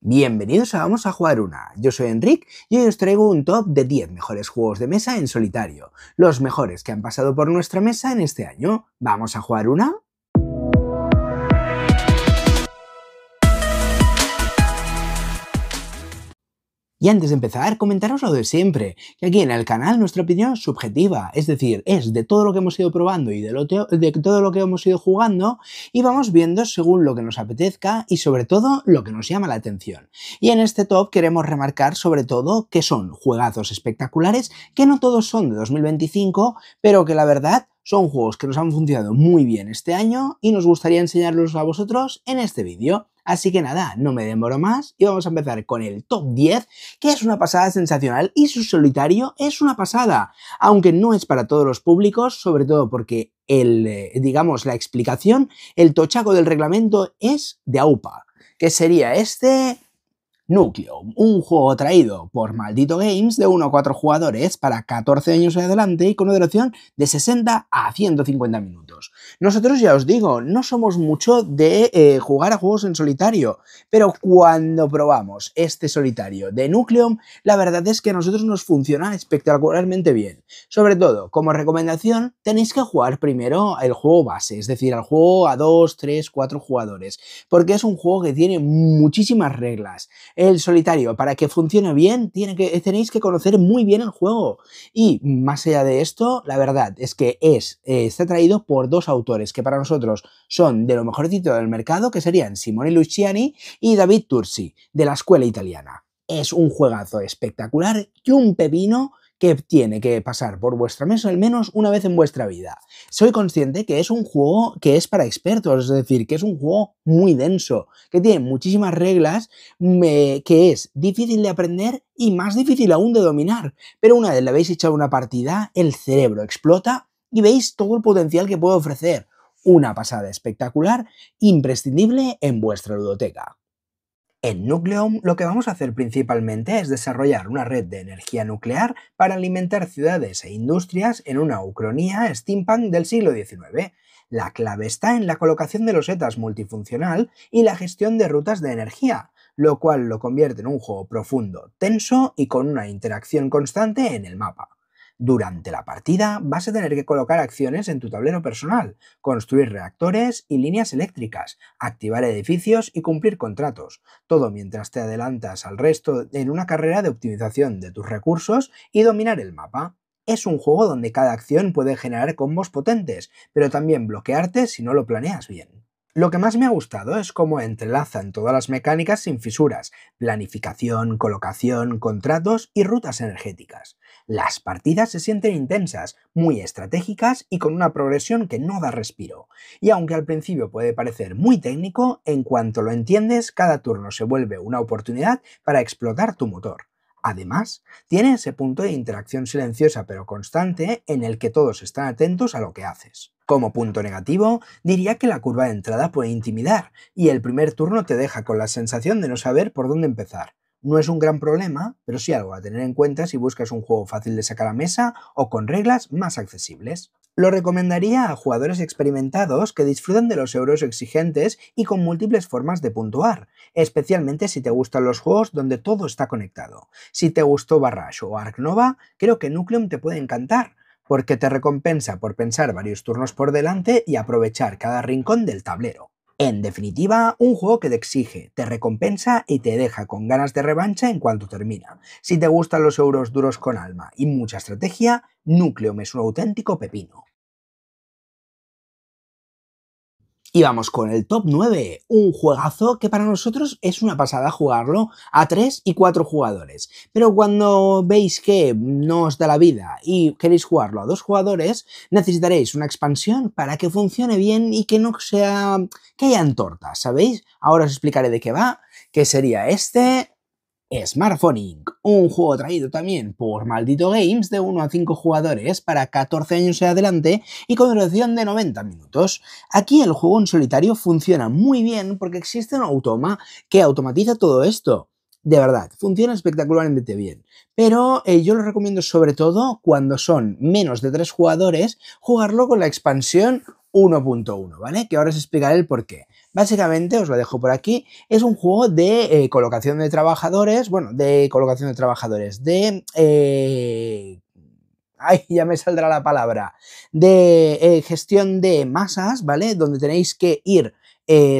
Bienvenidos a Vamos a Jugar Una. Yo soy Enric y hoy os traigo un top de 10 mejores juegos de mesa en solitario, los mejores que han pasado por nuestra mesa en este año. ¿Vamos a jugar una? Y antes de empezar, comentaros lo de siempre, que aquí en el canal nuestra opinión es subjetiva, es decir, es de todo lo que hemos ido probando y de todo lo que hemos ido jugando y vamos viendo según lo que nos apetezca y sobre todo lo que nos llama la atención. Y en este top queremos remarcar sobre todo que son juegazos espectaculares, que no todos son de 2025, pero que la verdad son juegos que nos han funcionado muy bien este año y nos gustaría enseñarlos a vosotros en este vídeo. Así que nada, no me demoro más y vamos a empezar con el top 10, que es una pasada sensacional y su solitario es una pasada, aunque no es para todos los públicos, sobre todo porque digamos, la explicación, el tochaco del reglamento es de AUPA, que sería este Nucleum, un juego traído por Maldito Games de 1 a 4 jugadores para 14 años en adelante y con una duración de 60 a 150 minutos. Nosotros ya os digo, no somos mucho de jugar a juegos en solitario, pero cuando probamos este solitario de Nucleum, la verdad es que a nosotros nos funciona espectacularmente bien. Sobre todo, como recomendación, tenéis que jugar primero el juego base, es decir, al juego a 2, 3, 4 jugadores, porque es un juego que tiene muchísimas reglas. El solitario, para que funcione bien, tenéis que conocer muy bien el juego. Y más allá de esto, la verdad es que está traído por dos autores que para nosotros son de lo mejorcito del mercado, que serían Simone Luciani y David Tursi, de la escuela italiana. Es un juegazo espectacular y un pepino que tiene que pasar por vuestra mesa al menos una vez en vuestra vida. Soy consciente que es un juego que es para expertos, es decir, que es un juego muy denso, que tiene muchísimas reglas, que es difícil de aprender y más difícil aún de dominar, pero una vez le habéis echado una partida, el cerebro explota y veis todo el potencial que puede ofrecer. Una pasada espectacular, imprescindible en vuestra ludoteca. En Nucleum lo que vamos a hacer principalmente es desarrollar una red de energía nuclear para alimentar ciudades e industrias en una ucronía steampunk del siglo XIX. La clave está en la colocación de losetas multifuncional y la gestión de rutas de energía, lo cual lo convierte en un juego profundo, tenso y con una interacción constante en el mapa. Durante la partida vas a tener que colocar acciones en tu tablero personal, construir reactores y líneas eléctricas, activar edificios y cumplir contratos, todo mientras te adelantas al resto en una carrera de optimización de tus recursos y dominar el mapa. Es un juego donde cada acción puede generar combos potentes, pero también bloquearte si no lo planeas bien. Lo que más me ha gustado es cómo entrelazan todas las mecánicas sin fisuras: planificación, colocación, contratos y rutas energéticas. Las partidas se sienten intensas, muy estratégicas y con una progresión que no da respiro. Y aunque al principio puede parecer muy técnico, en cuanto lo entiendes, cada turno se vuelve una oportunidad para explotar tu motor. Además, tiene ese punto de interacción silenciosa pero constante en el que todos están atentos a lo que haces. Como punto negativo, diría que la curva de entrada puede intimidar y el primer turno te deja con la sensación de no saber por dónde empezar. No es un gran problema, pero sí algo a tener en cuenta si buscas un juego fácil de sacar a mesa o con reglas más accesibles. Lo recomendaría a jugadores experimentados que disfrutan de los euros exigentes y con múltiples formas de puntuar, especialmente si te gustan los juegos donde todo está conectado. Si te gustó Barrage o Ark Nova, creo que Nucleum te puede encantar, porque te recompensa por pensar varios turnos por delante y aprovechar cada rincón del tablero. En definitiva, un juego que te exige, te recompensa y te deja con ganas de revancha en cuanto termina. Si te gustan los euros duros con alma y mucha estrategia, Nucleum es un auténtico pepino. Y vamos con el top 9, un juegazo que para nosotros es una pasada jugarlo a 3 y 4 jugadores. Pero cuando veis que no os da la vida y queréis jugarlo a 2 jugadores, necesitaréis una expansión para que funcione bien y que no sea... que hayan tortas, ¿sabéis? Ahora os explicaré de qué va, que sería este... Smartphone Inc., un juego traído también por Maldito Games de 1 a 5 jugadores para 14 años en adelante y con duración de 90 minutos. Aquí el juego en solitario funciona muy bien porque existe un automa que automatiza todo esto. De verdad, funciona espectacularmente bien. Pero yo lo recomiendo sobre todo cuando son menos de 3 jugadores, jugarlo con la expansión 1.1, ¿vale? Que ahora os explicaré el porqué. Básicamente, os lo dejo por aquí, es un juego de colocación de trabajadores, bueno, de colocación de trabajadores, de... ay, ya me saldrá la palabra, de gestión de masas, ¿vale? Donde tenéis que ir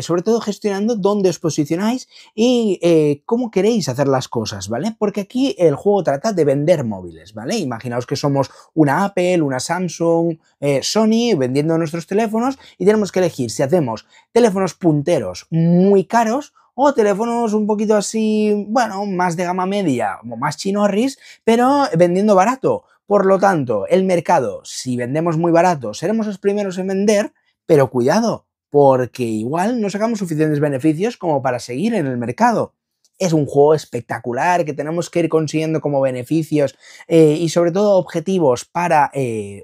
sobre todo gestionando dónde os posicionáis y cómo queréis hacer las cosas, ¿vale? Porque aquí el juego trata de vender móviles, ¿vale? Imaginaos que somos una Apple, una Samsung, Sony, vendiendo nuestros teléfonos y tenemos que elegir si hacemos teléfonos punteros muy caros o teléfonos un poquito así, bueno, más de gama media o más chinorris, pero vendiendo barato. Por lo tanto, el mercado, si vendemos muy barato, seremos los primeros en vender, pero cuidado, porque igual no sacamos suficientes beneficios como para seguir en el mercado. Es un juego espectacular que tenemos que ir consiguiendo como beneficios y sobre todo objetivos para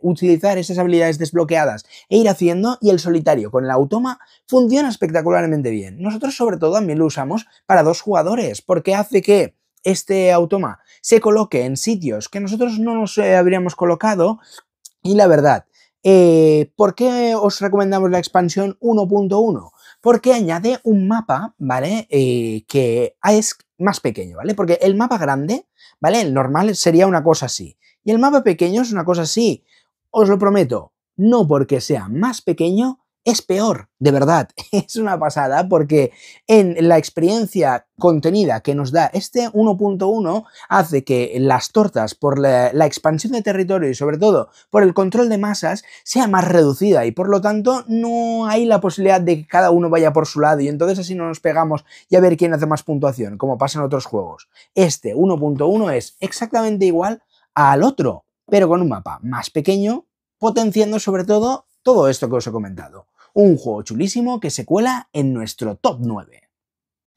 utilizar esas habilidades desbloqueadas e ir haciendo, y el solitario con el automa funciona espectacularmente bien. Nosotros sobre todo también lo usamos para 2 jugadores porque hace que este automa se coloque en sitios que nosotros no nos habríamos colocado y la verdad, ¿por qué os recomendamos la expansión 1.1? Porque añade un mapa, ¿vale? Que es más pequeño, ¿vale? Porque el mapa grande, ¿vale? El normal sería una cosa así. Y el mapa pequeño es una cosa así. Os lo prometo, no porque sea más pequeño, es peor, de verdad. Es una pasada porque en la experiencia contenida que nos da este 1.1 hace que las tortas por la expansión de territorio y sobre todo por el control de masas sea más reducida y por lo tanto no hay la posibilidad de que cada uno vaya por su lado y entonces así no nos pegamos y a ver quién hace más puntuación, como pasa en otros juegos. Este 1.1 es exactamente igual al otro, pero con un mapa más pequeño, potenciando sobre todo esto que os he comentado. Un juego chulísimo que se cuela en nuestro top 9.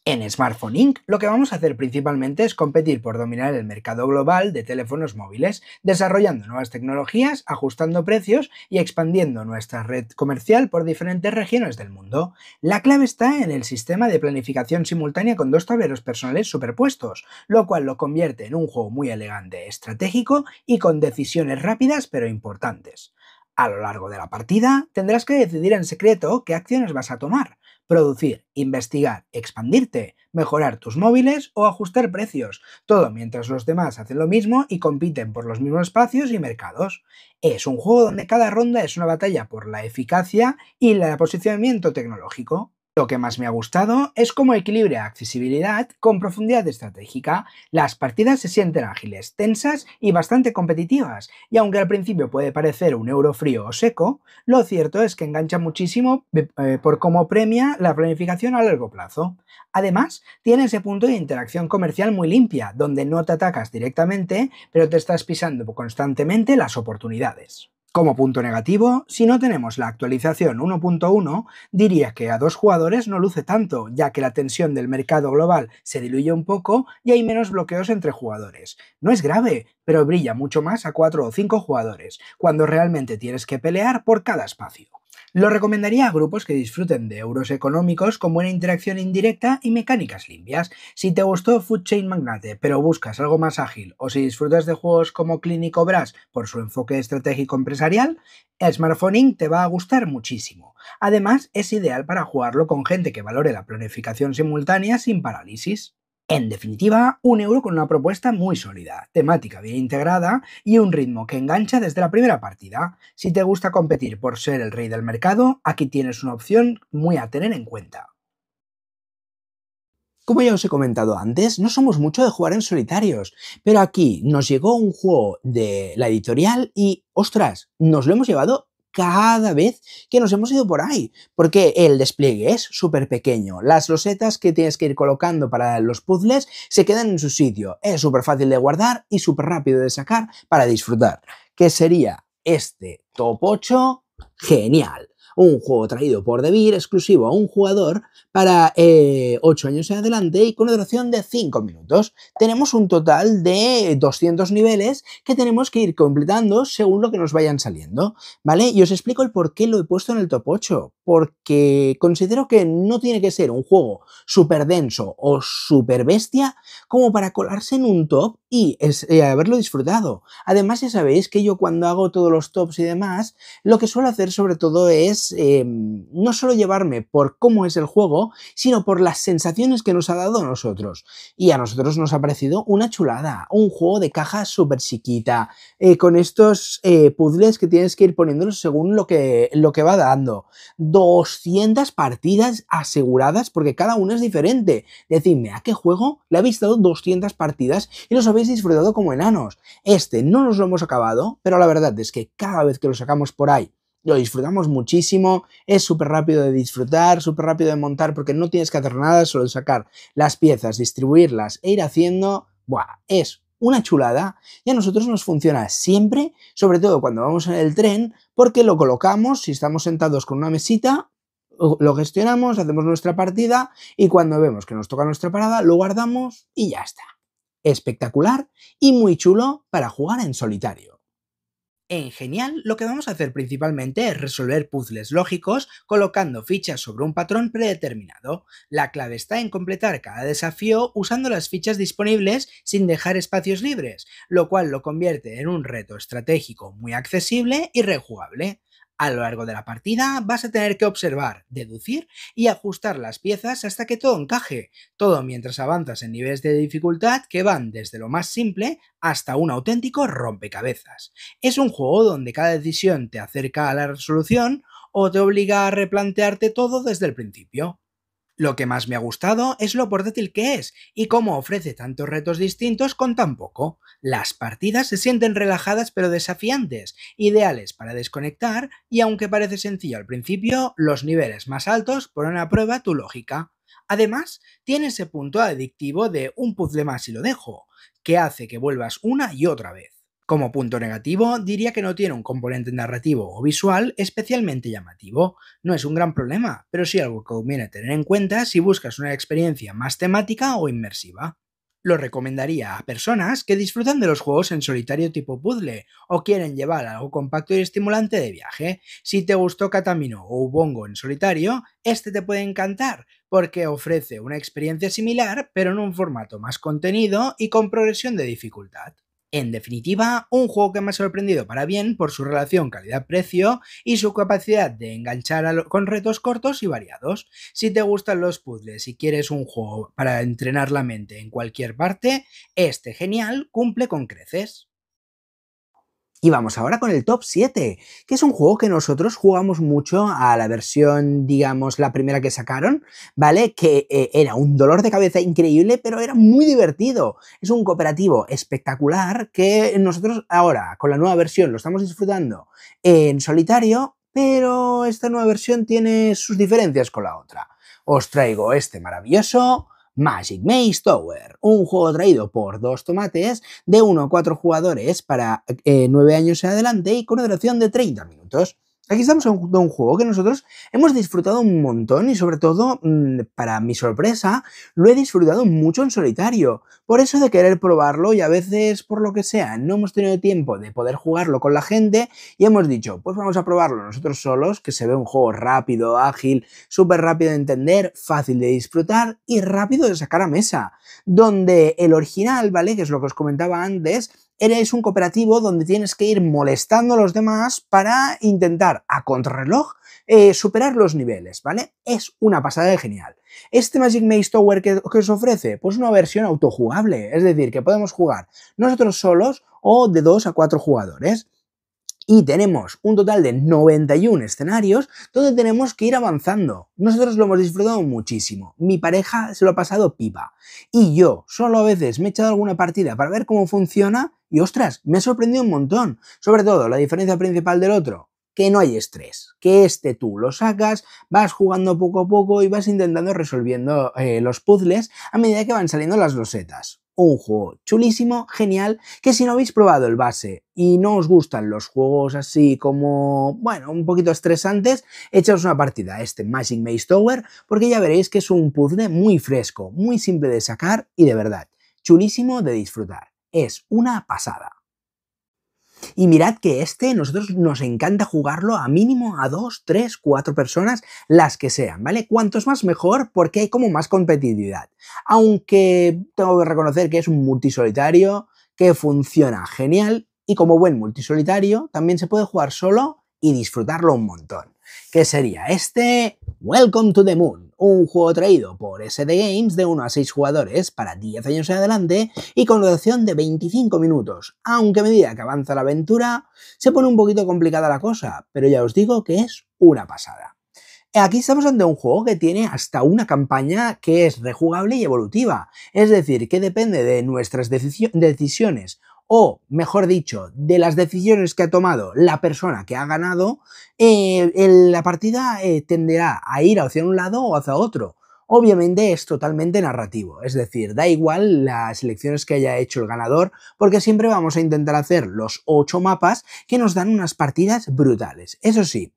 En Smartphone Inc. lo que vamos a hacer principalmente es competir por dominar el mercado global de teléfonos móviles, desarrollando nuevas tecnologías, ajustando precios y expandiendo nuestra red comercial por diferentes regiones del mundo. La clave está en el sistema de planificación simultánea con 2 tableros personales superpuestos, lo cual lo convierte en un juego muy elegante, estratégico y con decisiones rápidas pero importantes. A lo largo de la partida tendrás que decidir en secreto qué acciones vas a tomar: producir, investigar, expandirte, mejorar tus móviles o ajustar precios, todo mientras los demás hacen lo mismo y compiten por los mismos espacios y mercados. Es un juego donde cada ronda es una batalla por la eficacia y el posicionamiento tecnológico. Lo que más me ha gustado es cómo equilibra accesibilidad con profundidad estratégica. Las partidas se sienten ágiles, tensas y bastante competitivas, y aunque al principio puede parecer un euro frío o seco, lo cierto es que engancha muchísimo por cómo premia la planificación a largo plazo. Además, tiene ese punto de interacción comercial muy limpia, donde no te atacas directamente, pero te estás pisando constantemente las oportunidades. Como punto negativo, si no tenemos la actualización 1.1, diría que a 2 jugadores no luce tanto, ya que la tensión del mercado global se diluye un poco y hay menos bloqueos entre jugadores. No es grave, pero brilla mucho más a 4 o 5 jugadores, cuando realmente tienes que pelear por cada espacio. Lo recomendaría a grupos que disfruten de euros económicos con buena interacción indirecta y mecánicas limpias. Si te gustó Food Chain Magnate pero buscas algo más ágil, o si disfrutas de juegos como Clinic Brass por su enfoque estratégico empresarial, Smartphone Inc. te va a gustar muchísimo. Además, es ideal para jugarlo con gente que valore la planificación simultánea sin parálisis. En definitiva, un euro con una propuesta muy sólida, temática bien integrada y un ritmo que engancha desde la primera partida. Si te gusta competir por ser el rey del mercado, aquí tienes una opción muy a tener en cuenta. Como ya os he comentado antes, no somos mucho de jugar en solitarios, pero aquí nos llegó un juego de la editorial y, ostras, nos lo hemos llevado cada vez que nos hemos ido por ahí, porque el despliegue es súper pequeño, las losetas que tienes que ir colocando para los puzzles se quedan en su sitio, es súper fácil de guardar y súper rápido de sacar para disfrutar, que sería este top 8 genial. Un juego traído por Devir, exclusivo a un jugador para 8 años en adelante y con una duración de 5 minutos. Tenemos un total de 200 niveles que tenemos que ir completando según lo que nos vayan saliendo, ¿vale? Y os explico el por qué lo he puesto en el top 8. porque considero que no tiene que ser un juego súper denso o súper bestia como para colarse en un top y haberlo disfrutado. Además, ya sabéis que yo cuando hago todos los tops y demás, lo que suelo hacer sobre todo es no solo llevarme por cómo es el juego, sino por las sensaciones que nos ha dado a nosotros. Y a nosotros nos ha parecido una chulada, un juego de caja súper chiquita, con estos puzzles que tienes que ir poniéndolos según lo que va dando. 200 partidas aseguradas porque cada una es diferente. Decidme, ¿a qué juego le habéis dado 200 partidas y los habéis disfrutado como enanos? Este no nos lo hemos acabado, pero la verdad es que cada vez que lo sacamos por ahí lo disfrutamos muchísimo, es súper rápido de disfrutar, súper rápido de montar porque no tienes que hacer nada, solo sacar las piezas, distribuirlas e ir haciendo. Buah, es una chulada y a nosotros nos funciona siempre, sobre todo cuando vamos en el tren, porque lo colocamos, si estamos sentados con una mesita, lo gestionamos, hacemos nuestra partida y cuando vemos que nos toca nuestra parada, lo guardamos y ya está. Espectacular y muy chulo para jugar en solitario. En Genial, lo que vamos a hacer principalmente es resolver puzzles lógicos colocando fichas sobre un patrón predeterminado. La clave está en completar cada desafío usando las fichas disponibles sin dejar espacios libres, lo cual lo convierte en un reto estratégico muy accesible y rejugable. A lo largo de la partida vas a tener que observar, deducir y ajustar las piezas hasta que todo encaje, todo mientras avanzas en niveles de dificultad que van desde lo más simple hasta un auténtico rompecabezas. Es un juego donde cada decisión te acerca a la resolución o te obliga a replantearte todo desde el principio. Lo que más me ha gustado es lo portátil que es y cómo ofrece tantos retos distintos con tan poco. Las partidas se sienten relajadas pero desafiantes, ideales para desconectar y aunque parece sencillo al principio, los niveles más altos ponen a prueba tu lógica. Además, tiene ese punto adictivo de un puzzle más y lo dejo, que hace que vuelvas una y otra vez. Como punto negativo, diría que no tiene un componente narrativo o visual especialmente llamativo. No es un gran problema, pero sí algo que conviene tener en cuenta si buscas una experiencia más temática o inmersiva. Lo recomendaría a personas que disfrutan de los juegos en solitario tipo puzzle o quieren llevar algo compacto y estimulante de viaje. Si te gustó Katamino o Ubongo en solitario, este te puede encantar porque ofrece una experiencia similar pero en un formato más contenido y con progresión de dificultad. En definitiva, un juego que me ha sorprendido para bien por su relación calidad-precio y su capacidad de enganchar con retos cortos y variados. Si te gustan los puzzles y quieres un juego para entrenar la mente en cualquier parte, este Genial cumple con creces. Y vamos ahora con el top 7, que es un juego que nosotros jugamos mucho a la versión, digamos, la primera que sacaron, ¿vale? Que era un dolor de cabeza increíble, pero era muy divertido. Es un cooperativo espectacular que nosotros ahora, con la nueva versión, lo estamos disfrutando en solitario, pero esta nueva versión tiene sus diferencias con la otra. Os traigo este maravilloso Magic Maze Tower, un juego traído por Dos Tomates de 1 a 4 jugadores para 9 años en adelante y con una duración de 30 minutos. Aquí estamos ante un juego que nosotros hemos disfrutado un montón y sobre todo, para mi sorpresa, lo he disfrutado mucho en solitario. Por eso de querer probarlo y a veces, por lo que sea, no hemos tenido tiempo de poder jugarlo con la gente y hemos dicho, pues vamos a probarlo nosotros solos, que se ve un juego rápido, ágil, súper rápido de entender, fácil de disfrutar y rápido de sacar a mesa. Donde el original, ¿vale? Que es lo que os comentaba antes, eres un cooperativo donde tienes que ir molestando a los demás para intentar a contrarreloj superar los niveles, ¿vale? Es una pasada de genial. Este Magic Maze Tower que os ofrece, pues una versión autojugable, es decir, que podemos jugar nosotros solos o de 2 a 4 jugadores. Y tenemos un total de 91 escenarios donde tenemos que ir avanzando. Nosotros lo hemos disfrutado muchísimo. Mi pareja se lo ha pasado pipa. Y yo solo a veces me he echado alguna partida para ver cómo funciona y ostras, me ha sorprendido un montón. Sobre todo, la diferencia principal del otro, que no hay estrés. Que tú lo sacas, vas jugando poco a poco y vas intentando resolviendo los puzzles a medida que van saliendo las losetas. Un juego chulísimo, genial, que si no habéis probado el base y no os gustan los juegos así como, bueno, un poquito estresantes, echaos una partida a este Magic Maze Tower porque ya veréis que es un puzzle muy fresco, muy simple de sacar y de verdad, chulísimo de disfrutar. Es una pasada. Y mirad que nosotros nos encanta jugarlo a mínimo a 2, 3, 4 personas, las que sean, ¿vale? Cuantos más mejor, porque hay como más competitividad. Aunque tengo que reconocer que es un multisolitario que funciona genial y como buen multisolitario también se puede jugar solo y disfrutarlo un montón. ¿Qué sería este? Welcome to the Moon, un juego traído por SD Games de 1 a 6 jugadores para 10 años en adelante y con duración de 25 minutos, aunque a medida que avanza la aventura se pone un poquito complicada la cosa, pero ya os digo que es una pasada. Aquí estamos ante un juego que tiene hasta una campaña que es rejugable y evolutiva, es decir, que depende de nuestras decisiones o, mejor dicho, de las decisiones que ha tomado la persona que ha ganado, la partida tenderá a ir hacia un lado o hacia otro. Obviamente es totalmente narrativo, es decir, da igual las elecciones que haya hecho el ganador, porque siempre vamos a intentar hacer los 8 mapas que nos dan unas partidas brutales. Eso sí,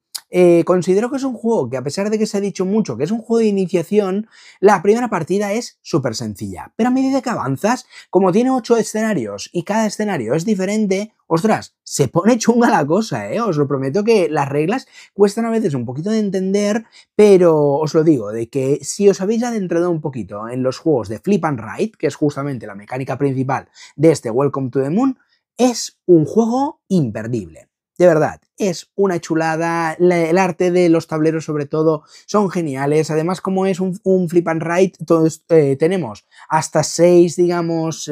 considero que es un juego que, a pesar de que se ha dicho mucho que es un juego de iniciación, la primera partida es súper sencilla, pero a medida que avanzas, como tiene 8 escenarios y cada escenario es diferente, ostras, se pone chunga la cosa, os lo prometo que las reglas cuestan a veces un poquito de entender, pero os lo digo, de que si os habéis adentrado un poquito en los juegos de Flip and Ride, que es justamente la mecánica principal de este Welcome to the Moon, es un juego imperdible. De verdad, es una chulada, el arte de los tableros sobre todo son geniales, además como es un flip and ride, todos, tenemos hasta 6, digamos,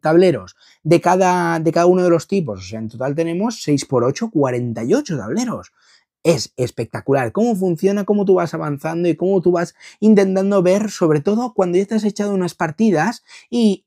tableros de cada uno de los tipos, o sea, en total tenemos 6 por 8, 48 tableros. Es espectacular cómo funciona, cómo tú vas avanzando y cómo tú vas intentando ver, sobre todo cuando ya te has echado unas partidas y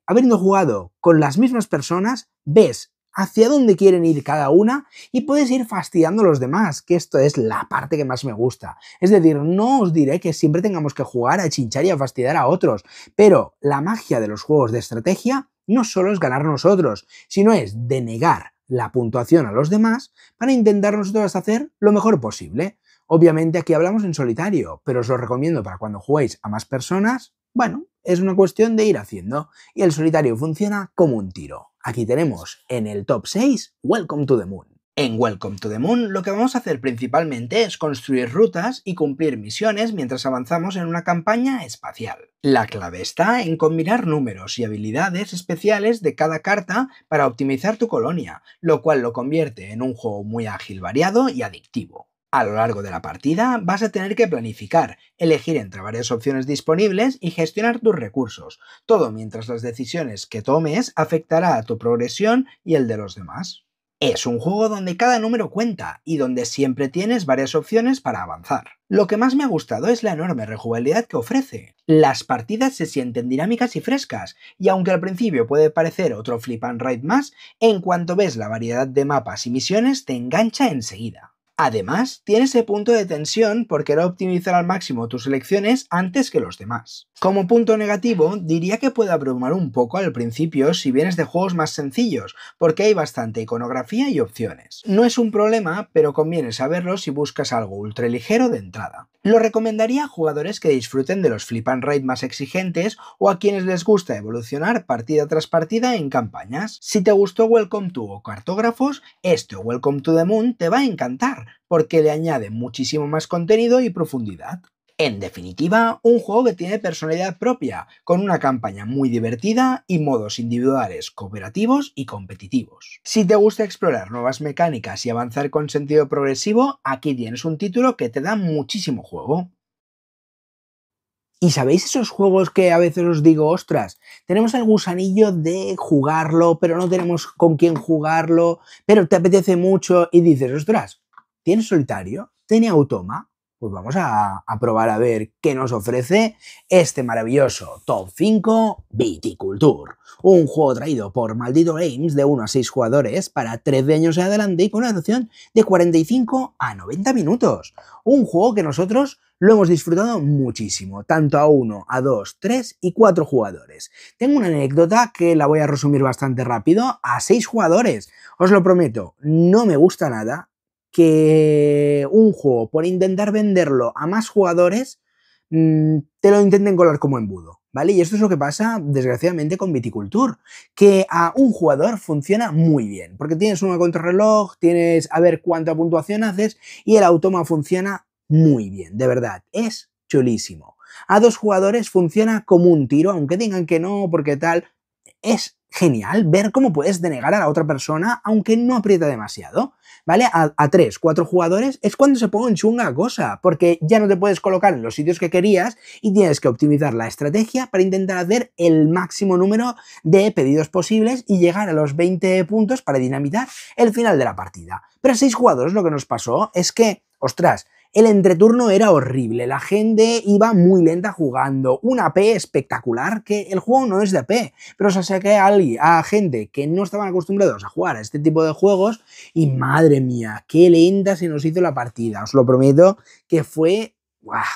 habiendo jugado con las mismas personas, ves hacia dónde quieren ir cada una y puedes ir fastidiando a los demás, que esto es la parte que más me gusta. Es decir, no os diré que siempre tengamos que jugar a chinchar y a fastidiar a otros, pero la magia de los juegos de estrategia no solo es ganar nosotros, sino es denegar la puntuación a los demás para intentar nosotros hacer lo mejor posible. Obviamente aquí hablamos en solitario, pero os lo recomiendo para cuando juguéis a más personas. Bueno, es una cuestión de ir haciendo y el solitario funciona como un tiro. Aquí tenemos en el top 6 Welcome to the Moon. En Welcome to the Moon lo que vamos a hacer principalmente es construir rutas y cumplir misiones mientras avanzamos en una campaña espacial. La clave está en combinar números y habilidades especiales de cada carta para optimizar tu colonia, lo cual lo convierte en un juego muy ágil, variado y adictivo. A lo largo de la partida vas a tener que planificar, elegir entre varias opciones disponibles y gestionar tus recursos, todo mientras las decisiones que tomes afectará a tu progresión y el de los demás. Es un juego donde cada número cuenta y donde siempre tienes varias opciones para avanzar. Lo que más me ha gustado es la enorme rejugabilidad que ofrece. Las partidas se sienten dinámicas y frescas, y aunque al principio puede parecer otro flip and ride más, en cuanto ves la variedad de mapas y misiones te engancha enseguida. Además, tiene ese punto de tensión por querer optimizar al máximo tus elecciones antes que los demás. Como punto negativo, diría que puede abrumar un poco al principio si vienes de juegos más sencillos, porque hay bastante iconografía y opciones. No es un problema, pero conviene saberlo si buscas algo ultra ligero de entrada. Lo recomendaría a jugadores que disfruten de los flip and ride más exigentes o a quienes les gusta evolucionar partida tras partida en campañas. Si te gustó Welcome to o Cartógrafos, este Welcome to the Moon te va a encantar, porque le añade muchísimo más contenido y profundidad. En definitiva, un juego que tiene personalidad propia, con una campaña muy divertida y modos individuales, cooperativos y competitivos. Si te gusta explorar nuevas mecánicas y avanzar con sentido progresivo, aquí tienes un título que te da muchísimo juego. ¿Y sabéis esos juegos que a veces os digo, ostras, tenemos el gusanillo de jugarlo, pero no tenemos con quién jugarlo, pero te apetece mucho y dices, ostras, ¿tienes solitario? ¿Tiene automa? Pues vamos a probar a ver qué nos ofrece este maravilloso Top 5 Viticulture. Un juego traído por Maldito Games de 1 a 6 jugadores para 13 años en adelante y con una duración de 45 a 90 minutos. Un juego que nosotros lo hemos disfrutado muchísimo, tanto a 1, a 2, 3 y 4 jugadores. Tengo una anécdota que la voy a resumir bastante rápido. A 6 jugadores, os lo prometo, no me gusta nada que un juego, por intentar venderlo a más jugadores, te lo intenten colar como embudo, ¿vale? Y esto es lo que pasa, desgraciadamente, con Viticulture, que a un jugador funciona muy bien, porque tienes una contrarreloj, tienes a ver cuánta puntuación haces y el automa funciona muy bien, de verdad, es chulísimo. A dos jugadores funciona como un tiro, aunque digan que no, porque tal, es genial ver cómo puedes denegar a la otra persona aunque no aprieta demasiado, ¿vale? A 3, 4 jugadores es cuando se pone en chunga la cosa, porque ya no te puedes colocar en los sitios que querías y tienes que optimizar la estrategia para intentar hacer el máximo número de pedidos posibles y llegar a los 20 puntos para dinamitar el final de la partida. Pero a 6 jugadores lo que nos pasó es que, ostras, el entreturno era horrible, la gente iba muy lenta jugando, una AP espectacular, que el juego no es de AP, pero se saqué a gente que no estaban acostumbrados a jugar a este tipo de juegos y madre mía, qué lenta se nos hizo la partida, os lo prometo que fue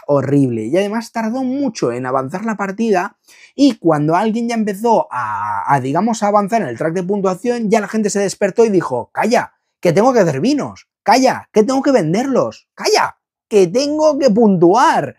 horrible y además tardó mucho en avanzar la partida y cuando alguien ya empezó digamos, a avanzar en el track de puntuación, ya la gente se despertó y dijo, calla, que tengo que hacer vinos, calla, que tengo que venderlos, calla, que tengo que puntuar.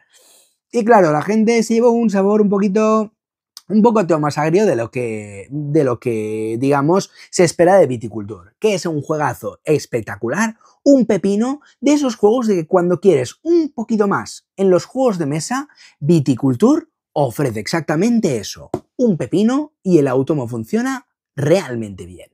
Y claro, la gente se llevó un sabor un poco más agrio de lo que, digamos, se espera de Viticulture, que es un juegazo espectacular, un pepino de esos juegos de que cuando quieres un poquito más en los juegos de mesa, Viticulture ofrece exactamente eso, un pepino y el automa funciona realmente bien.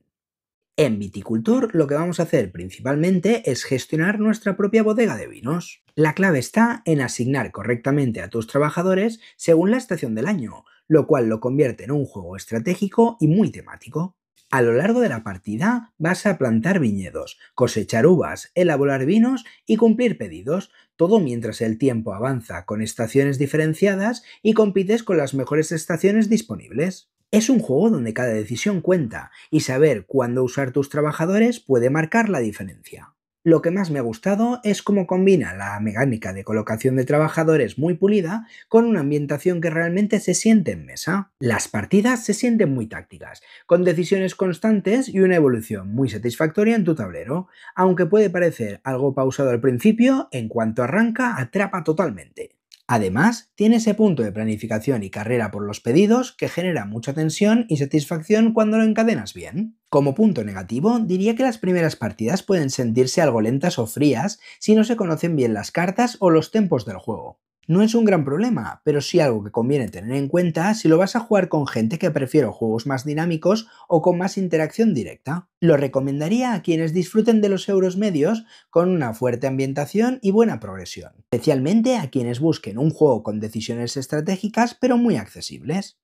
En Viticulture lo que vamos a hacer principalmente es gestionar nuestra propia bodega de vinos. La clave está en asignar correctamente a tus trabajadores según la estación del año, lo cual lo convierte en un juego estratégico y muy temático. A lo largo de la partida vas a plantar viñedos, cosechar uvas, elaborar vinos y cumplir pedidos, todo mientras el tiempo avanza con estaciones diferenciadas y compites con las mejores estaciones disponibles. Es un juego donde cada decisión cuenta y saber cuándo usar tus trabajadores puede marcar la diferencia. Lo que más me ha gustado es cómo combina la mecánica de colocación de trabajadores muy pulida con una ambientación que realmente se siente en mesa. Las partidas se sienten muy tácticas, con decisiones constantes y una evolución muy satisfactoria en tu tablero, aunque puede parecer algo pausado al principio, en cuanto arranca atrapa totalmente. Además, tiene ese punto de planificación y carrera por los pedidos que genera mucha tensión y satisfacción cuando lo encadenas bien. Como punto negativo, diría que las primeras partidas pueden sentirse algo lentas o frías si no se conocen bien las cartas o los tempos del juego. No es un gran problema, pero sí algo que conviene tener en cuenta si lo vas a jugar con gente que prefiere juegos más dinámicos o con más interacción directa. Lo recomendaría a quienes disfruten de los euros medios con una fuerte ambientación y buena progresión, especialmente a quienes busquen un juego con decisiones estratégicas pero muy accesibles.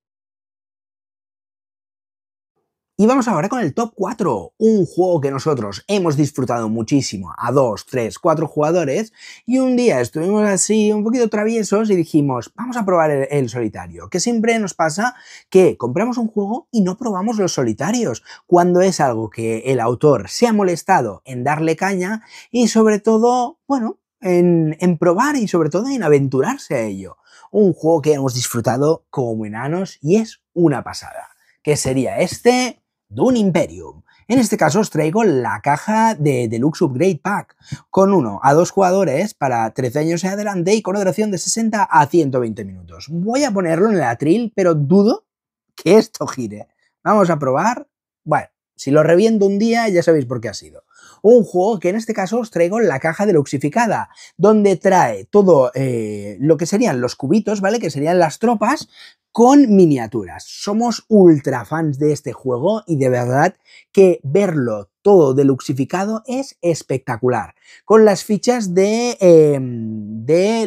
Y vamos ahora con el top 4, un juego que nosotros hemos disfrutado muchísimo a 2, 3, 4 jugadores y un día estuvimos así un poquito traviesos y dijimos, vamos a probar el solitario, que siempre nos pasa que compramos un juego y no probamos los solitarios, cuando es algo que el autor se ha molestado en darle caña y sobre todo, bueno, en probar y sobre todo en aventurarse a ello. Un juego que hemos disfrutado como enanos y es una pasada. ¿Qué sería este? Dune Imperium. En este caso os traigo la caja de Deluxe Upgrade Pack, con 1 a 2 jugadores para 13 años en adelante y con una duración de 60 a 120 minutos. Voy a ponerlo en el atril, pero dudo que esto gire. Vamos a probar. Bueno, si lo reviento un día ya sabéis por qué ha sido. Un juego que en este caso os traigo la caja deluxificada, donde trae todo lo que serían los cubitos, ¿vale? Que serían las tropas, con miniaturas. Somos ultra fans de este juego y de verdad que verlo todo deluxificado es espectacular. Con las fichas de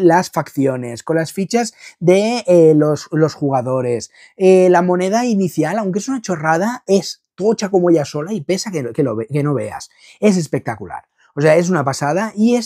las facciones, con las fichas de los jugadores. La moneda inicial, aunque es una chorrada, es tocha como ella sola y pesa que no veas. Es espectacular. O sea, es una pasada y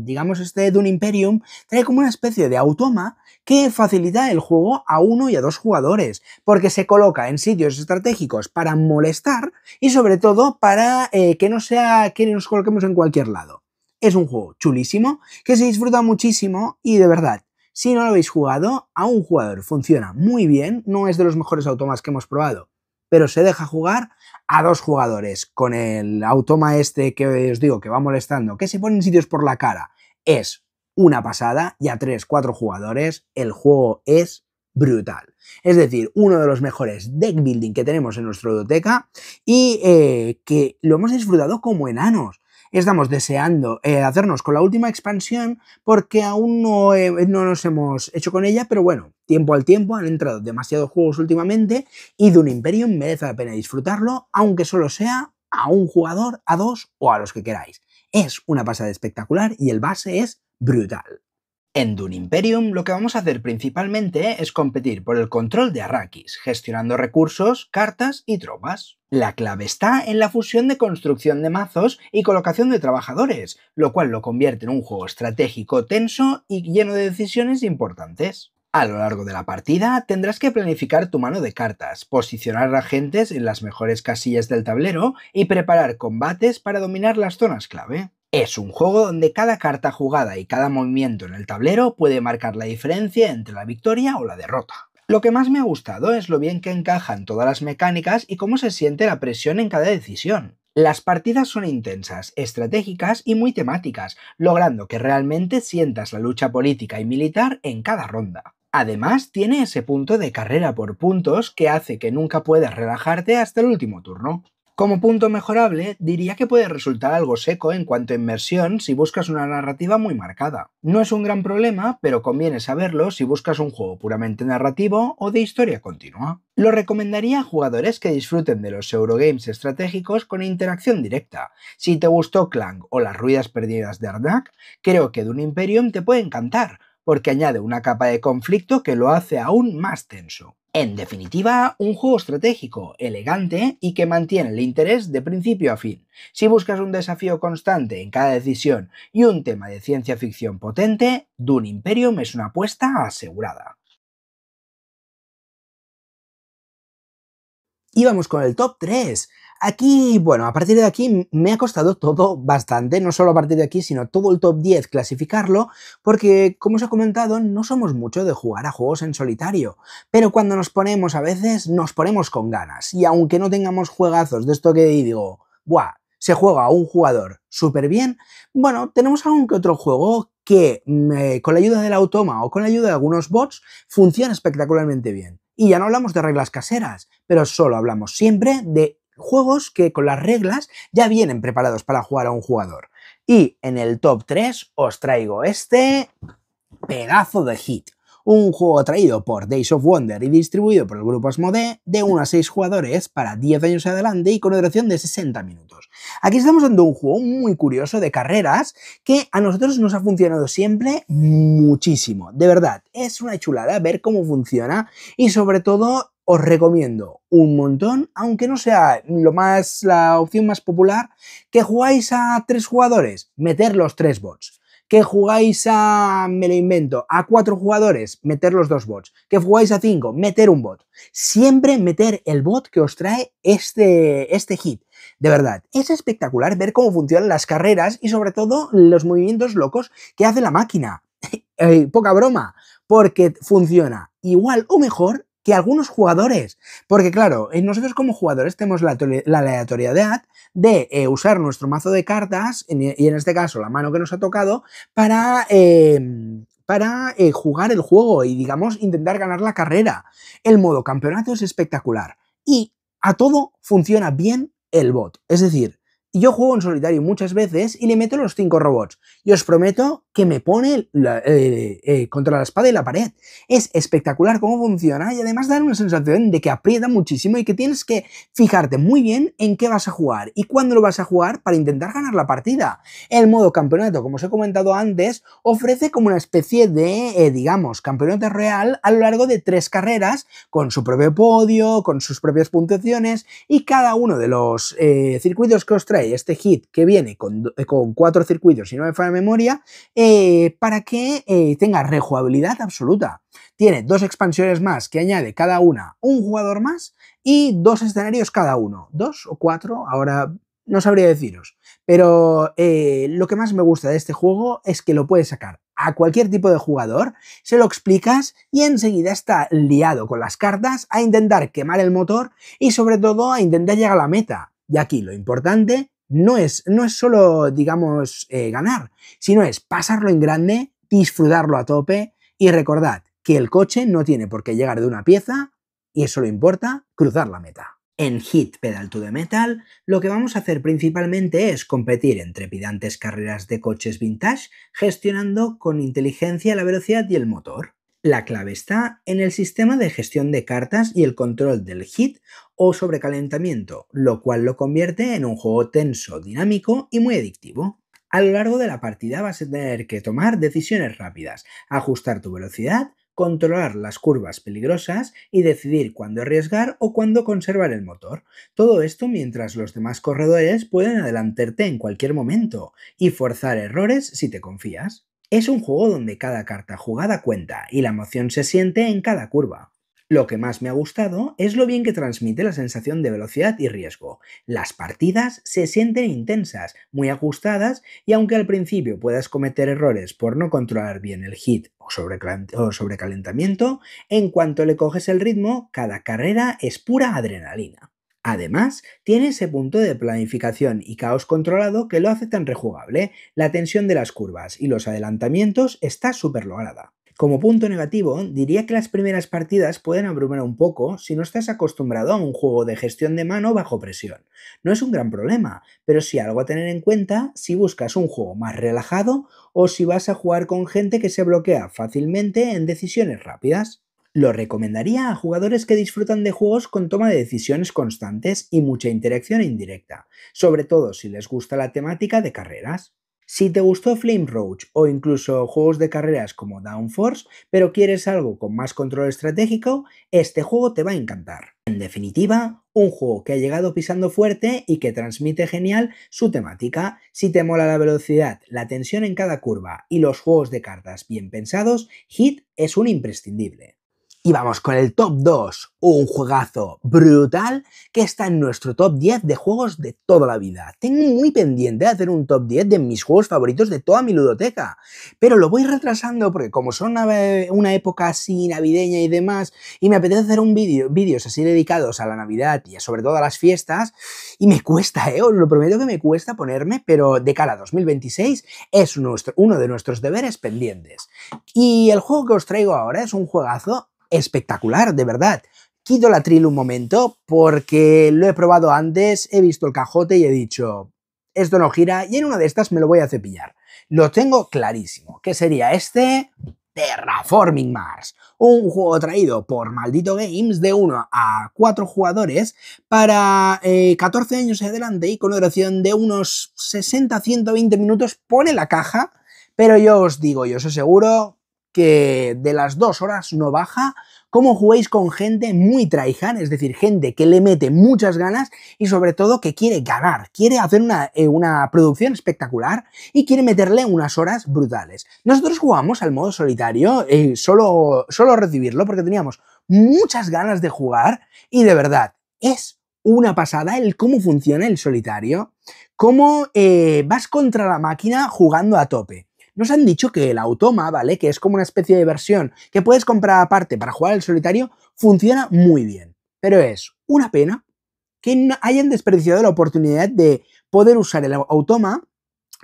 digamos, este Dune Imperium trae como una especie de automa que facilita el juego a 1 y a 2 jugadores, porque se coloca en sitios estratégicos para molestar y sobre todo para que no sea que nos coloquemos en cualquier lado. Es un juego chulísimo, que se disfruta muchísimo y de verdad, si no lo habéis jugado, a un jugador funciona muy bien, no es de los mejores automas que hemos probado, pero se deja jugar a 2 jugadores, con el automa este que os digo que va molestando, que se pone en sitios por la cara, es una pasada, y a 3, 4 jugadores el juego es brutal. Es decir, uno de los mejores deck building que tenemos en nuestra ludoteca y que lo hemos disfrutado como enanos. Estamos deseando hacernos con la última expansión porque aún no nos hemos hecho con ella, pero bueno, tiempo al tiempo, han entrado demasiados juegos últimamente y Dune Imperium merece la pena disfrutarlo, aunque solo sea a un jugador, a dos o a los que queráis. Es una pasada espectacular y el base es brutal. En Dune Imperium lo que vamos a hacer principalmente es competir por el control de Arrakis, gestionando recursos, cartas y tropas. La clave está en la fusión de construcción de mazos y colocación de trabajadores, lo cual lo convierte en un juego estratégico tenso y lleno de decisiones importantes. A lo largo de la partida tendrás que planificar tu mano de cartas, posicionar agentes en las mejores casillas del tablero y preparar combates para dominar las zonas clave. Es un juego donde cada carta jugada y cada movimiento en el tablero puede marcar la diferencia entre la victoria o la derrota. Lo que más me ha gustado es lo bien que encajan todas las mecánicas y cómo se siente la presión en cada decisión. Las partidas son intensas, estratégicas y muy temáticas, logrando que realmente sientas la lucha política y militar en cada ronda. Además, tiene ese punto de carrera por puntos que hace que nunca puedas relajarte hasta el último turno. Como punto mejorable, diría que puede resultar algo seco en cuanto a inmersión si buscas una narrativa muy marcada. No es un gran problema, pero conviene saberlo si buscas un juego puramente narrativo o de historia continua. Lo recomendaría a jugadores que disfruten de los Eurogames estratégicos con interacción directa. Si te gustó Clank o las ruinas perdidas de Arnak, creo que Dune Imperium te puede encantar, porque añade una capa de conflicto que lo hace aún más tenso. En definitiva, un juego estratégico, elegante y que mantiene el interés de principio a fin. Si buscas un desafío constante en cada decisión y un tema de ciencia ficción potente, Dune Imperium es una apuesta asegurada. Y vamos con el top 3. Aquí, bueno, a partir de aquí me ha costado todo bastante, no solo a partir de aquí, sino todo el top 10 clasificarlo, porque, como os he comentado, no somos mucho de jugar a juegos en solitario, pero cuando nos ponemos a veces, nos ponemos con ganas, y aunque no tengamos juegazos de esto que digo, ¡buah! Se juega a un jugador súper bien, bueno, tenemos algún que otro juego que con la ayuda del automa o con la ayuda de algunos bots funciona espectacularmente bien. Y ya no hablamos de reglas caseras, pero solo hablamos siempre de juegos que con las reglas ya vienen preparados para jugar a un jugador. Y en el top 3 os traigo este pedazo de hit. Un juego traído por Days of Wonder y distribuido por el grupo Asmodee de 1 a 6 jugadores para 10 años adelante y con duración de 60 minutos. Aquí estamos dando un juego muy curioso de carreras que a nosotros nos ha funcionado siempre muchísimo. De verdad, es una chulada ver cómo funciona y sobre todo os recomiendo un montón, aunque no sea la opción más popular, que jugáis a 3 jugadores, meter los 3 bots. Que jugáis a, me lo invento, a 4 jugadores, meter los 2 bots. Que jugáis a 5, meter un bot. Siempre meter el bot que os trae este hit. De verdad, es espectacular ver cómo funcionan las carreras y sobre todo los movimientos locos que hace la máquina. Poca broma, porque funciona igual o mejor que algunos jugadores, porque claro, nosotros como jugadores tenemos la aleatoriedad de usar nuestro mazo de cartas, y en este caso la mano que nos ha tocado, para jugar el juego y digamos intentar ganar la carrera. El modo campeonato es espectacular y a todo funciona bien el bot, es decir, yo juego en solitario muchas veces y le meto los 5 robots. Y os prometo que me pone contra la espada y la pared. Es espectacular cómo funciona y además da una sensación de que aprieta muchísimo y que tienes que fijarte muy bien en qué vas a jugar y cuándo lo vas a jugar para intentar ganar la partida. El modo campeonato, como os he comentado antes, ofrece como una especie de, digamos, campeonato real a lo largo de 3 carreras con su propio podio, con sus propias puntuaciones y cada uno de los circuitos que os trae este hit que viene con 4 circuitos y no me falla la memoria, para que tenga rejugabilidad absoluta. Tiene 2 expansiones más que añade cada una un jugador más y 2 escenarios cada uno. 2 o 4, ahora no sabría deciros. Pero lo que más me gusta de este juego es que lo puedes sacar a cualquier tipo de jugador, se lo explicas y enseguida está liado con las cartas a intentar quemar el motor y sobre todo a intentar llegar a la meta. Y aquí lo importante no es solo, digamos, ganar, sino es pasarlo en grande, disfrutarlo a tope y recordad que el coche no tiene por qué llegar de una pieza y solo importa cruzar la meta. En Hit Pedal to the Metal, lo que vamos a hacer principalmente es competir en trepidantes carreras de coches vintage, gestionando con inteligencia la velocidad y el motor. La clave está en el sistema de gestión de cartas y el control del hit o sobrecalentamiento, lo cual lo convierte en un juego tenso, dinámico y muy adictivo. A lo largo de la partida vas a tener que tomar decisiones rápidas, ajustar tu velocidad, controlar las curvas peligrosas y decidir cuándo arriesgar o cuándo conservar el motor. Todo esto mientras los demás corredores pueden adelantarte en cualquier momento y forzar errores si te confías. Es un juego donde cada carta jugada cuenta y la emoción se siente en cada curva. Lo que más me ha gustado es lo bien que transmite la sensación de velocidad y riesgo. Las partidas se sienten intensas, muy ajustadas y aunque al principio puedas cometer errores por no controlar bien el hit o sobrecalentamiento, en cuanto le coges el ritmo, cada carrera es pura adrenalina. Además, tiene ese punto de planificación y caos controlado que lo hace tan rejugable. La tensión de las curvas y los adelantamientos está súper lograda. Como punto negativo, diría que las primeras partidas pueden abrumar un poco si no estás acostumbrado a un juego de gestión de mano bajo presión. No es un gran problema, pero sí algo a tener en cuenta si buscas un juego más relajado o si vas a jugar con gente que se bloquea fácilmente en decisiones rápidas. Lo recomendaría a jugadores que disfrutan de juegos con toma de decisiones constantes y mucha interacción indirecta, sobre todo si les gusta la temática de carreras. Si te gustó Flame Roach o incluso juegos de carreras como Downforce, pero quieres algo con más control estratégico, este juego te va a encantar. En definitiva, un juego que ha llegado pisando fuerte y que transmite genial su temática. Si te mola la velocidad, la tensión en cada curva y los juegos de cartas bien pensados, Hit es un imprescindible. Y vamos con el top 2, un juegazo brutal que está en nuestro top 10 de juegos de toda la vida. Tengo muy pendiente de hacer un top 10 de mis juegos favoritos de toda mi ludoteca, pero lo voy retrasando porque como son una época así navideña y demás, y me apetece hacer vídeos así dedicados a la Navidad y sobre todo a las fiestas, y me cuesta, os lo prometo que me cuesta ponerme, pero de cara a 2026 es uno de nuestros deberes pendientes. Y el juego que os traigo ahora es un juegazo espectacular, de verdad. Quito la tril un momento porque lo he probado antes, he visto el cajote y he dicho, esto no gira y en una de estas me lo voy a cepillar. Lo tengo clarísimo, que sería este Terraforming Mars, un juego traído por Maldito Games de 1 a 4 jugadores para 14 años adelante y con una duración de unos 60-120 minutos, pone la caja, pero yo os digo, yo os aseguro que de las 2 horas no baja, como juguéis con gente muy tryhard, es decir, gente que le mete muchas ganas y sobre todo que quiere ganar, quiere hacer una producción espectacular y quiere meterle unas horas brutales. Nosotros jugamos al modo solitario, solo recibirlo porque teníamos muchas ganas de jugar y de verdad, es una pasada el cómo funciona el solitario, cómo vas contra la máquina jugando a tope. Nos han dicho que el Automa, ¿vale? Que es como una especie de versión que puedes comprar aparte para jugar al solitario, funciona muy bien. Pero es una pena que hayan desperdiciado la oportunidad de poder usar el Automa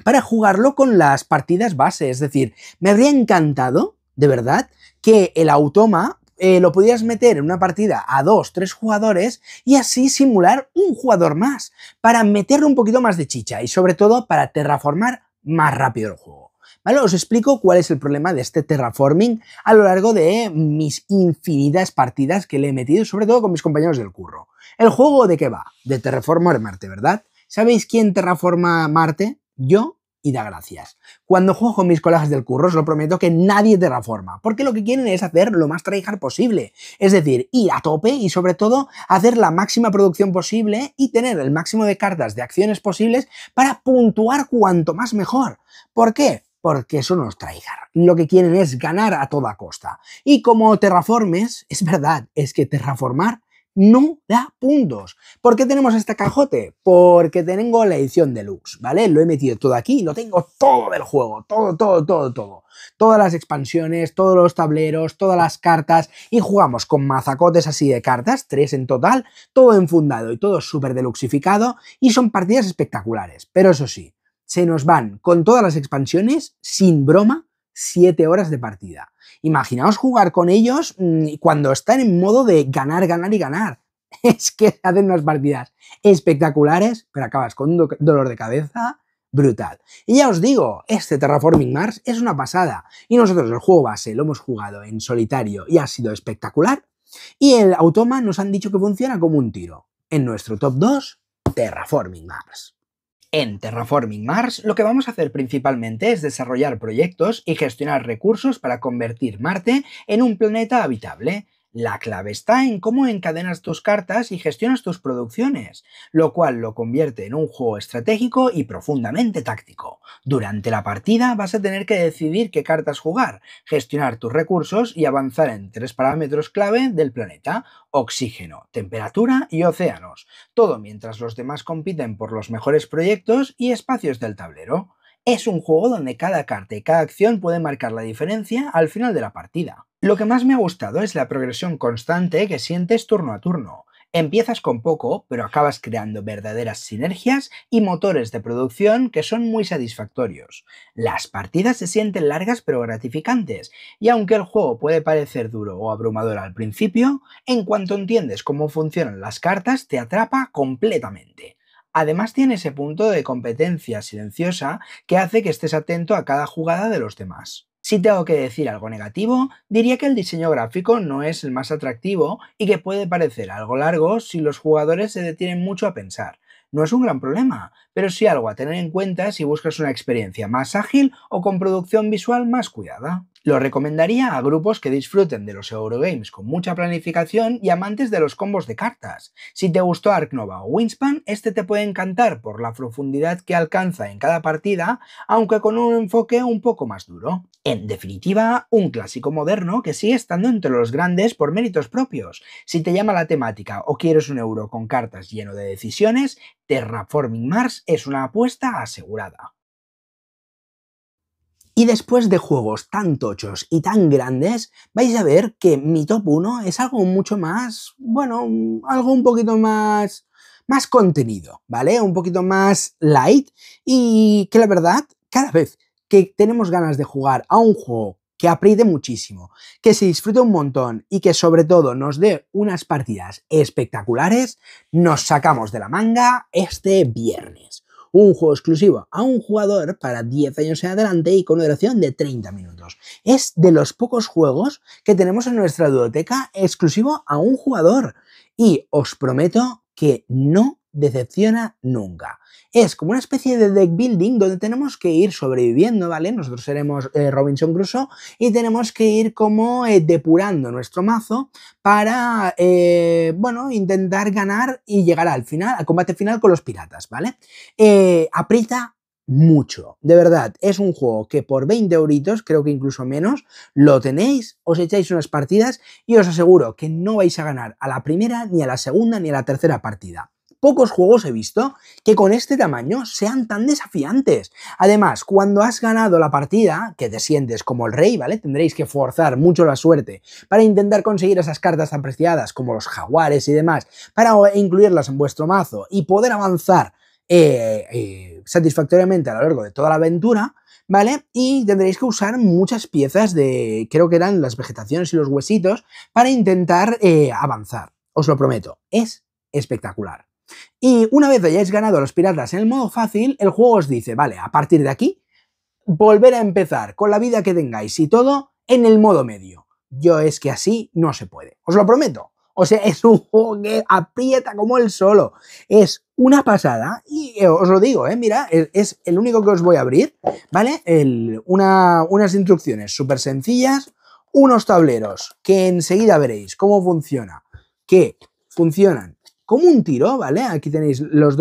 para jugarlo con las partidas base. Es decir, me habría encantado, de verdad, que el Automa lo pudieras meter en una partida a 2-3 jugadores y así simular un jugador más, para meterle un poquito más de chicha y sobre todo para terraformar más rápido el juego. ¿Vale? Os explico cuál es el problema de este terraforming a lo largo de mis infinitas partidas que le he metido, sobre todo con mis compañeros del curro. ¿El juego de qué va? De terraformar Marte, ¿verdad? ¿Sabéis quién terraforma Marte? Yo y da gracias. Cuando juego con mis colegas del curro os lo prometo que nadie terraforma, porque lo que quieren es hacer lo más tryhard posible, es decir, ir a tope y sobre todo hacer la máxima producción posible y tener el máximo de cartas de acciones posibles para puntuar cuanto más mejor. ¿Por qué? Porque son los tryhard. Lo que quieren es ganar a toda costa. Y como terraformes, es verdad, es que terraformar no da puntos. ¿Por qué tenemos este cajote? Porque tengo la edición deluxe, ¿vale? Lo he metido todo aquí, lo tengo todo del juego, todo. Todas las expansiones, todos los tableros, todas las cartas y jugamos con mazacotes así de cartas, 3 en total, todo enfundado y todo súper deluxificado y son partidas espectaculares. Pero eso sí, se nos van con todas las expansiones, sin broma, 7 horas de partida. Imaginaos jugar con ellos cuando están en modo de ganar, ganar y ganar. Es que hacen unas partidas espectaculares, pero acabas con un dolor de cabeza brutal. Y ya os digo, este Terraforming Mars es una pasada. Y nosotros el juego base lo hemos jugado en solitario y ha sido espectacular. Y el Automa nos han dicho que funciona como un tiro. En nuestro top 2, Terraforming Mars. En Terraforming Mars lo que vamos a hacer principalmente es desarrollar proyectos y gestionar recursos para convertir Marte en un planeta habitable. La clave está en cómo encadenas tus cartas y gestionas tus producciones, lo cual lo convierte en un juego estratégico y profundamente táctico. Durante la partida vas a tener que decidir qué cartas jugar, gestionar tus recursos y avanzar en 3 parámetros clave del planeta: oxígeno, temperatura y océanos, todo mientras los demás compiten por los mejores proyectos y espacios del tablero. Es un juego donde cada carta y cada acción puede marcar la diferencia al final de la partida. Lo que más me ha gustado es la progresión constante que sientes turno a turno. Empiezas con poco, pero acabas creando verdaderas sinergias y motores de producción que son muy satisfactorios. Las partidas se sienten largas pero gratificantes, y aunque el juego puede parecer duro o abrumador al principio, en cuanto entiendes cómo funcionan las cartas te atrapa completamente. Además tiene ese punto de competencia silenciosa que hace que estés atento a cada jugada de los demás. Si tengo que decir algo negativo, diría que el diseño gráfico no es el más atractivo y que puede parecer algo largo si los jugadores se detienen mucho a pensar. No es un gran problema, pero sí algo a tener en cuenta si buscas una experiencia más ágil o con producción visual más cuidada. Lo recomendaría a grupos que disfruten de los Eurogames con mucha planificación y amantes de los combos de cartas. Si te gustó Ark Nova o Wingspan, este te puede encantar por la profundidad que alcanza en cada partida, aunque con un enfoque un poco más duro. En definitiva, un clásico moderno que sigue estando entre los grandes por méritos propios. Si te llama la temática o quieres un euro con cartas lleno de decisiones, Terraforming Mars es una apuesta asegurada. Y después de juegos tan tochos y tan grandes, vais a ver que mi top 1 es algo mucho más, bueno, algo un poquito más contenido, ¿vale? Un poquito más light, y que la verdad, cada vez que tenemos ganas de jugar a un juego que apriete muchísimo, que se disfrute un montón y que sobre todo nos dé unas partidas espectaculares, nos sacamos de la manga este viernes. Un juego exclusivo a un jugador para 10 años en adelante y con una duración de 30 minutos. Es de los pocos juegos que tenemos en nuestra ludoteca exclusivo a un jugador. Y os prometo que no decepciona nunca. Es como una especie de deck building donde tenemos que ir sobreviviendo, ¿vale? Nosotros seremos Robinson Crusoe y tenemos que ir como depurando nuestro mazo para, bueno, intentar ganar y llegar al final, al combate final con los piratas, ¿vale? Aprieta mucho, de verdad, es un juego que por 20 euritos, creo que incluso menos, lo tenéis, os echáis unas partidas y os aseguro que no vais a ganar a la primera, ni a la segunda, ni a la tercera partida. Pocos juegos he visto que con este tamaño sean tan desafiantes. Además, cuando has ganado la partida, que te sientes como el rey, ¿vale? Tendréis que forzar mucho la suerte para intentar conseguir esas cartas tan preciadas como los jaguares y demás, para incluirlas en vuestro mazo y poder avanzar satisfactoriamente a lo largo de toda la aventura, ¿vale? Y tendréis que usar muchas piezas de, creo que eran las vegetaciones y los huesitos, para intentar avanzar. Os lo prometo, es espectacular. Y una vez hayáis ganado a los piratas en el modo fácil, el juego os dice, vale, a partir de aquí, volver a empezar con la vida que tengáis y todo en el modo medio. Yo es que así no se puede, os lo prometo. O sea, es un juego que aprieta como el solo. Es una pasada y os lo digo, mira, es el único que os voy a abrir, ¿vale? Unas instrucciones súper sencillas, unos tableros que enseguida veréis cómo funciona, que funcionan como un tiro, ¿vale? Aquí tenéis los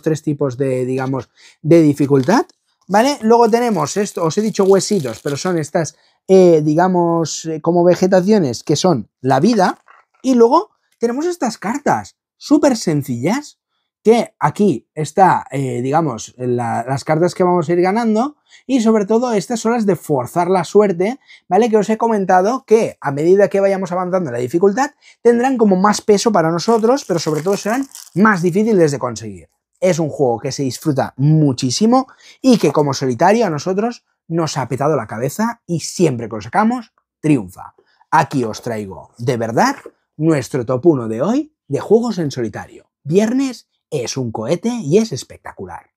3 tipos de, digamos, de dificultad, ¿vale? Luego tenemos esto, os he dicho huesitos, pero son estas, digamos, como vegetaciones que son la vida. Y luego tenemos estas cartas súper sencillas, que aquí está, digamos, las cartas que vamos a ir ganando, y sobre todo estas son las de forzar la suerte, ¿vale? Que os he comentado que a medida que vayamos avanzando en la dificultad tendrán como más peso para nosotros, pero sobre todo serán más difíciles de conseguir. Es un juego que se disfruta muchísimo y que como solitario a nosotros nos ha petado la cabeza y siempre que lo sacamos, triunfa. Aquí os traigo, de verdad, nuestro top 1 de hoy de juegos en solitario. Viernes es un cohete y es espectacular.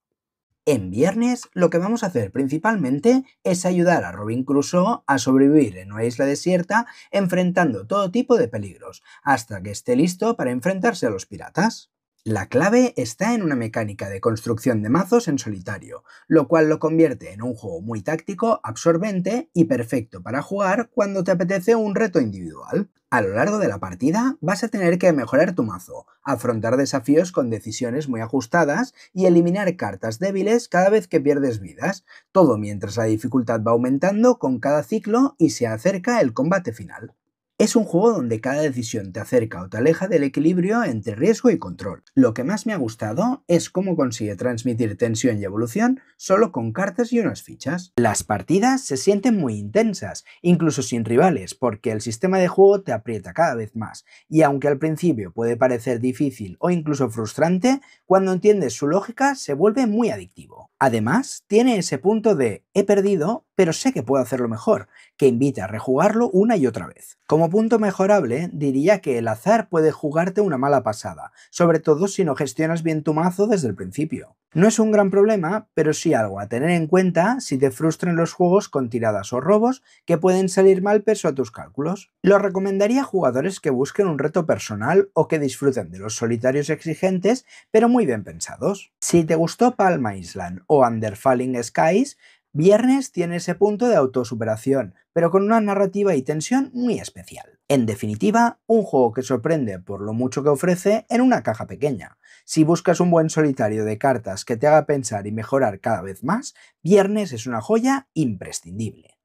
En Viernes lo que vamos a hacer principalmente es ayudar a Robin Crusoe a sobrevivir en una isla desierta enfrentando todo tipo de peligros, hasta que esté listo para enfrentarse a los piratas. La clave está en una mecánica de construcción de mazos en solitario, lo cual lo convierte en un juego muy táctico, absorbente y perfecto para jugar cuando te apetece un reto individual. A lo largo de la partida vas a tener que mejorar tu mazo, afrontar desafíos con decisiones muy ajustadas y eliminar cartas débiles cada vez que pierdes vidas, todo mientras la dificultad va aumentando con cada ciclo y se acerca el combate final. Es un juego donde cada decisión te acerca o te aleja del equilibrio entre riesgo y control. Lo que más me ha gustado es cómo consigue transmitir tensión y evolución solo con cartas y unas fichas. Las partidas se sienten muy intensas, incluso sin rivales, porque el sistema de juego te aprieta cada vez más, y aunque al principio puede parecer difícil o incluso frustrante, cuando entiendes su lógica se vuelve muy adictivo. Además, tiene ese punto de he perdido, pero sé que puedo hacerlo mejor, que invita a rejugarlo una y otra vez. Como punto mejorable, diría que el azar puede jugarte una mala pasada, sobre todo si no gestionas bien tu mazo desde el principio. No es un gran problema, pero sí algo a tener en cuenta si te frustran los juegos con tiradas o robos que pueden salir mal pese a tus cálculos. Lo recomendaría a jugadores que busquen un reto personal o que disfruten de los solitarios exigentes, pero muy bien pensados. Si te gustó Palm Island o Under Falling Skies, Viernes tiene ese punto de autosuperación, pero con una narrativa y tensión muy especial. En definitiva, un juego que sorprende por lo mucho que ofrece en una caja pequeña. Si buscas un buen solitario de cartas que te haga pensar y mejorar cada vez más, Viernes es una joya imprescindible.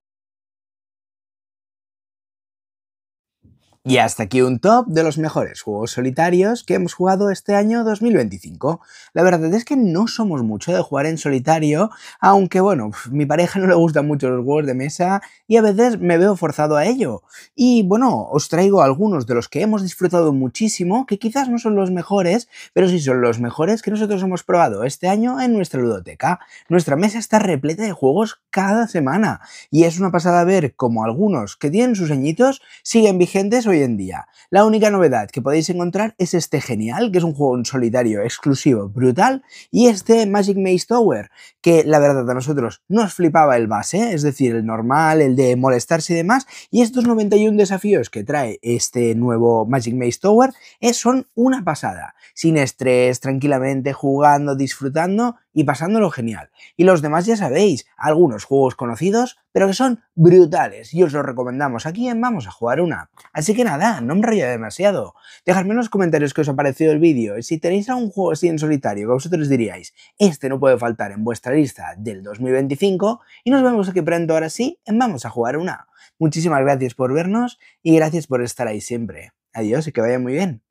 Y hasta aquí un top de los mejores juegos solitarios que hemos jugado este año 2025. La verdad es que no somos mucho de jugar en solitario, aunque bueno, mi pareja no le gustan mucho los juegos de mesa y a veces me veo forzado a ello. Y bueno, os traigo algunos de los que hemos disfrutado muchísimo, que quizás no son los mejores, pero sí son los mejores que nosotros hemos probado este año en nuestra ludoteca. Nuestra mesa está repleta de juegos cada semana y es una pasada ver cómo algunos que tienen sus añitos siguen vigentes hoy en día. La única novedad que podéis encontrar es este genial, que es un juego en solitario exclusivo, brutal, y este Magic Maze Tower, que la verdad a nosotros nos flipaba el base, es decir, el normal, el de molestarse y demás, y estos 91 desafíos que trae este nuevo Magic Maze Tower son una pasada, sin estrés, tranquilamente jugando, disfrutando y pasándolo genial. Y los demás ya sabéis, algunos juegos conocidos, pero que son brutales y os los recomendamos aquí en Vamos a Jugar Una. Así que nada, no me enrollo demasiado. Dejadme en los comentarios qué os ha parecido el vídeo y si tenéis algún juego así en solitario que vosotros diríais, este no puede faltar en vuestra lista del 2025 y nos vemos aquí pronto ahora sí en Vamos a Jugar Una. Muchísimas gracias por vernos y gracias por estar ahí siempre. Adiós y que vaya muy bien.